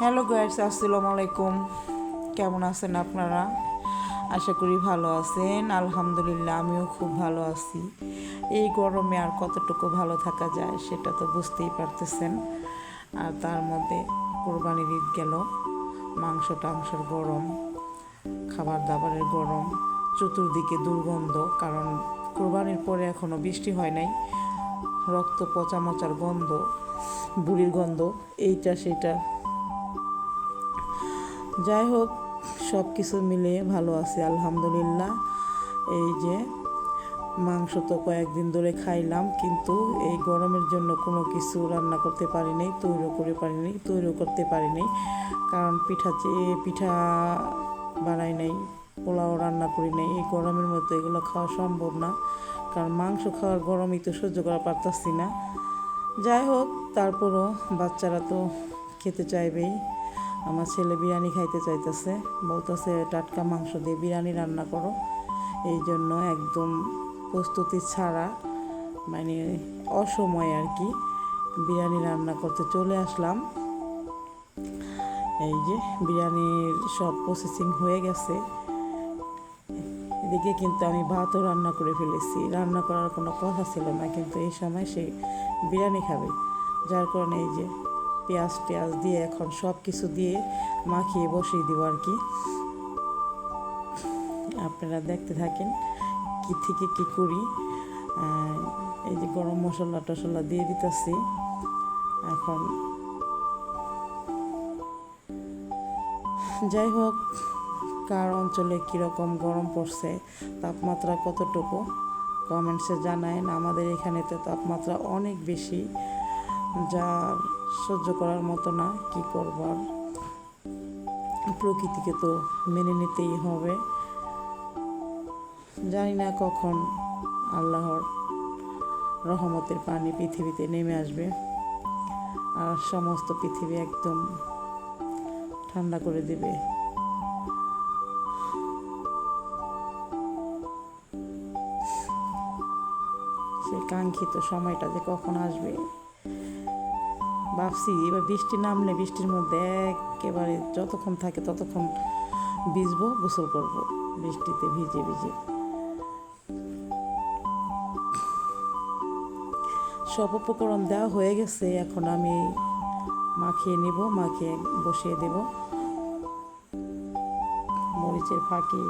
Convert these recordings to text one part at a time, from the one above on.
Hello guys, আসসালামু আলাইকুম। কেমন আছেন আপনারা? আশা করি ভালো আছেন। আলহামদুলিল্লাহ, আমিও খুব ভালো আছি। এই গরমে আর কতটুকু ভালো থাকা যায় সেটা তো বুঝতেই পারতেছেন। আর তার মধ্যে কোরবানির ঈদ গেল, মাংস টাংসের গরম, খাবার দাবারের গরম, চতুর্দিকে দুর্গন্ধ। কারণ কোরবানির পরে এখনও বৃষ্টি হয় নাই, রক্ত পচা মচার গন্ধ, বুড়ির গন্ধ, এইটা সেটা। যাই হোক, সব কিছু মিলিয়ে ভালো আছি আলহামদুলিল্লাহ। এই যে মাংস তো কয়েকদিন ধরে খাইলাম, কিন্তু এই গরমের জন্য কোনো কিছু রান্না করতে পারি নাই, তৈরি করতে পারি নাই। কারণ পিঠা বানাই নাই, পোলাও রান্না করি নাই। এই গরমের মধ্যে এগুলো খাওয়া সম্ভব না, কারণ মাংস খাওয়ার গরমই তো সহ্য করা পারতাছি না। যাই হোক, তারপরও বাচ্চারা তো খেতে চাইবেই। আমার ছেলে বিরিয়ানি খাইতে চাইতেছে, বলতেছে টাটকা মাংস দিয়ে বিরিয়ানি রান্না করো। এই জন্য একদম প্রস্তুতি ছাড়া, মানে অসময়ে আর কি, বিরিয়ানি রান্না করতে চলে আসলাম। এই যে বিরিয়ানির সব প্রসেসিং হয়ে গেছে। এদিকে কিন্তু আমি ভাতও রান্না করে ফেলেছি। রান্না করার কোনো কথা ছিল না, কিন্তু এই সময় সে বিরিয়ানি খাবে, যার কারণে এই যে পেঁয়াজ দিয়ে এখন সব কিছু দিয়ে মাখিয়ে বসিয়ে দিব আর কি। আপনারা দেখতে থাকেন কি থেকে কি করি। এই যে গরম মশলা টশলা দিয়ে দিতেছি এখন। যাই হোক, কার অঞ্চলে কীরকম গরম পড়ছে, তাপমাত্রা কতটুকু, কমেন্টসে জানায়েন। আমাদের এখানে তো তাপমাত্রা অনেক বেশি, যা সহ্য করার মতো না। কি করবার, প্রকৃতিকে তো মেনে নিতেই হবে। জানি না কখন আল্লাহর রহমতের পানি পৃথিবীতে নেমে আসবে আর সমস্ত পৃথিবী একদম ঠান্ডা করে দেবে। সেই কাঙ্ক্ষিত সময়টা যে কখন আসবে ভাবছি। এবার বৃষ্টি নামলে বৃষ্টির মধ্যে একেবারে যতক্ষণ থাকে ততক্ষণ ভিজবো, গোসল করবো বৃষ্টিতে ভিজে ভিজে। সব উপকরণ দেওয়া হয়ে গেছে, এখন আমি মাখিয়ে নিব, মাখিয়ে বসিয়ে দেব। মরিচের ফাঁকি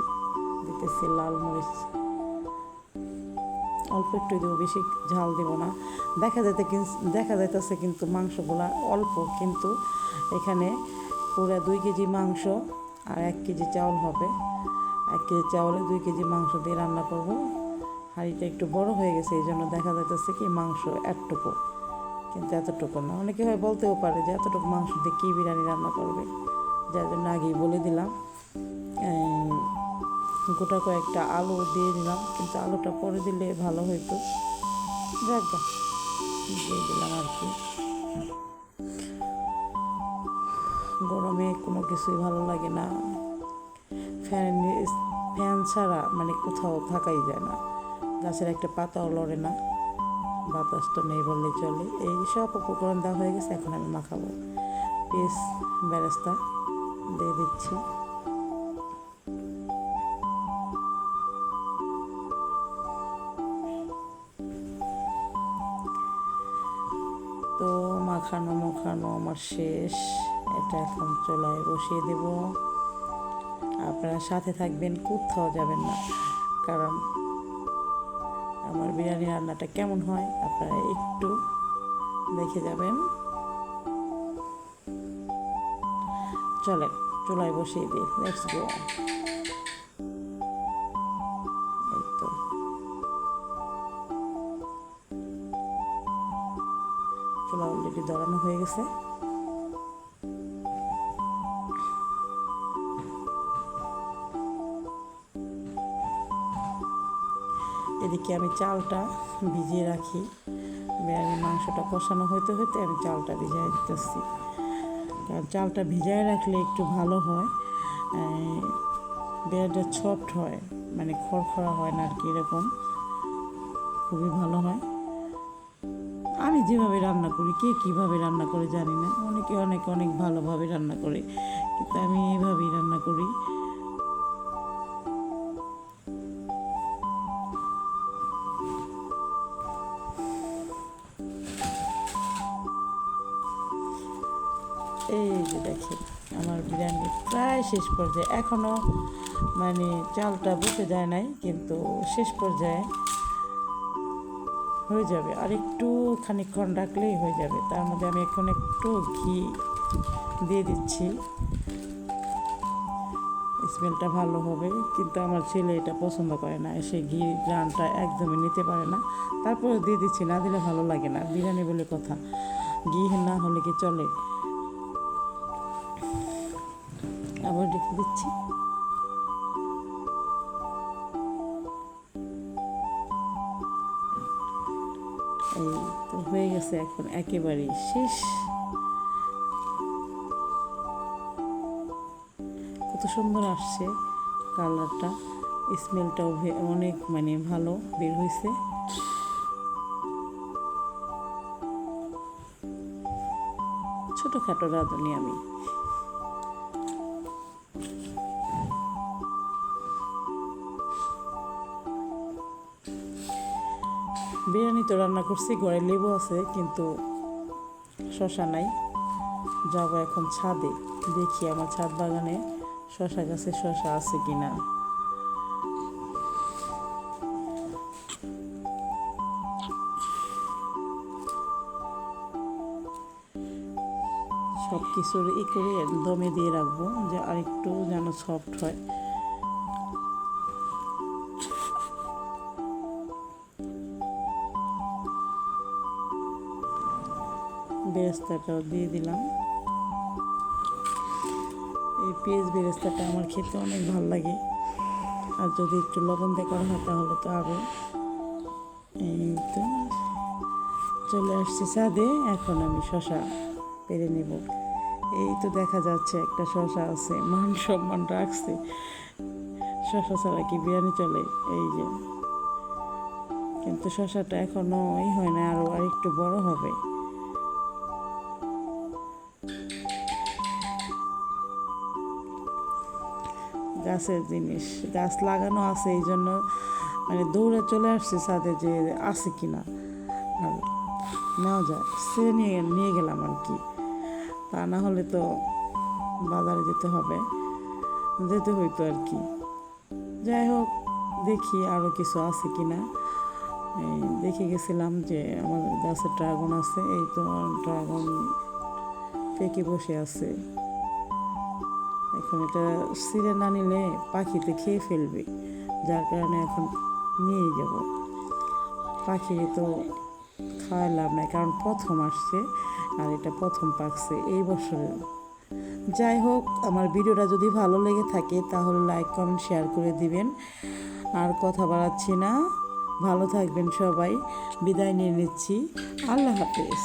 দিতেছি, লাল মরিচ অল্প একটু দেবো, বেশি ঝাল দেবো না। দেখা যাইতেছে কিন্তু মাংসগুলা অল্প, কিন্তু এখানে পুরো 2 কেজি মাংস আর 1 কেজি চাউল হবে। 1 কেজি চাউলে 2 কেজি মাংস দিয়ে রান্না করব। হাঁড়িটা একটু বড় হয়ে গেছে, এই জন্য দেখা যাইতেছে কি মাংস এতটুকু, কিন্তু এতটুকু না। অনেকে হয় বলতেও পারে যে এতটুকু মাংস দিয়ে কী বিরিয়ানি রান্না করবে, যার জন্য আগেই বলে দিলাম। গোটা কয়েকটা আলু দিয়ে দিলাম, কিন্তু আলুটা পরে দিলে ভালো হইতো। যাক, দিয়ে দিলাম আর কি। গরমে কোনো কিছুই ভালো লাগে না, ফ্যান ছাড়া মানে কোথাও থাকাই যায় না। গাছের একটা পাতাও লড়ে না, বাতাস তো নেই বললেই চলে। এই সব উপকরণ দেওয়া হয়ে গেছে, এখন আমি মাখাবো। পেঁয়াজ বেরেস্তা দিয়ে দিচ্ছি। তো মাখানো আমার শেষ। এটা এখন চুলায় বসিয়ে দেব। আপনারা সাথে থাকবেন, কোথাও যাবেন না, কারণ আমার বিরিয়ানি রান্নাটা কেমন হয় আপনারা একটু দেখে যাবেন। চলেন চুলায় বসিয়ে দিই, লেটস গো। এই তো চুলা অলরেডি ধরানো হয়ে গেছে। এদিকে আমি চালটা ভিজিয়ে রাখি, বিরিয়ানির মাংসটা কষানো হইতে হইতে আমি চালটা ভিজিয়ে দিতেছি। কারণ চালটা ভিজায় রাখলে একটু ভালো হয়, বিরিয়ানিটা সফট হয়, মানে খড়খড়া হয় না আর কি, এরকম খুবই ভালো হয়। আমি যেভাবে রান্না করি, কে কীভাবে রান্না করে জানি না, অনেকে অনেক অনেক ভালোভাবে রান্না করে, কিন্তু আমি এইভাবেই রান্না করি। এই যে দেখেন আমার বিরিয়ানি প্রায় শেষ পর্যায়ে, এখনও মানে চালটা বসে যায় নাই, কিন্তু শেষ পর্যায়ে হয়ে যাবে, আর একটু খানিকক্ষণ রাখলেই হয়ে যাবে। তার মধ্যে আমি এখন একটু ঘি দিয়ে দিচ্ছি, স্মেলটা ভালো হবে। কিন্তু আমার ছেলে এটা পছন্দ করে না, সে ঘি গ্রানটা একদমই নিতে পারে না, তারপরে দিয়ে দিচ্ছি, না দিলে ভালো লাগে না, বিরিয়ানি বলে কথা, ঘি না হলে কি চলে। আবার রেখে দিচ্ছি। এই তো হয়ে গেছে, এখন একেবারেই শেষ। কত সুন্দর আসছে কালারটা, স্মেলটাও অনেক মানে ভালো বের হয়েছে। ছোটোখাটো রাঁধুনি আমি। বিরিয়ানি তো রান্না করছি, ঘরে লেবু আছে কিন্তু শশা নাই। যাব এখন ছাদে, দেখি আমার ছাদ বাগানে শশা গাছে শশা আছে কিনা। সব কিছুর করে দমে দিয়ে রাখবো, যে আরেকটু যেন সফট হয়। বেরেস্তাটাও দিয়ে দিলাম। এই পেঁয়াজ বেরেস্তাটা আমার খেতে অনেক ভালো লাগে, আর যদি একটু লবণ দিয়ে করা হয় তাহলে তো আরও। এই তো চলে আসছে ছাদে, এখন আমি শশা পেরে নেব। এই তো দেখা যাচ্ছে একটা শশা আছে, মান সম্মান রাখছে, শশা ছাড়া কি বিরিয়ানি চলে। এই যে, কিন্তু শশাটা এখনো হয় না, আরও আরেকটু বড় হবে। গাছের জিনিস, গাছ লাগানো আছে, এই জন্য মানে দৌড়ে চলে আসছে ছাদে যে আছে কিনা, আর নেওয়া যায় সে নিয়ে নিয়ে গেলাম আর কি। তা না হলে তো বাজারে যেতে হবে, যেতে হইতো আর কি। যাই হোক, দেখি আরও কিছু আছে কিনা। দেখে গেছিলাম যে আমাদের গাছে ড্রাগন আছে, এই তো ড্রাগন পেকে বসে আছে। এখন এটা ছিঁড়ে না নিলে পাখিতে খেয়ে ফেলবে, যার কারণে এখন নিয়ে যাব। পাখি তো খাওয়াই লাভ নাই, কারণ প্রথম আসছে আর এটা প্রথম পাকছে এই বছরে। যাই হোক, আমার ভিডিওটা যদি ভালো লেগে থাকে তাহলে লাইক কমেন্ট শেয়ার করে দিবেন। আর কথা বাড়াচ্ছি না, ভালো থাকবেন সবাই, বিদায় নিয়ে নিচ্ছি, আল্লাহ হাফেজ।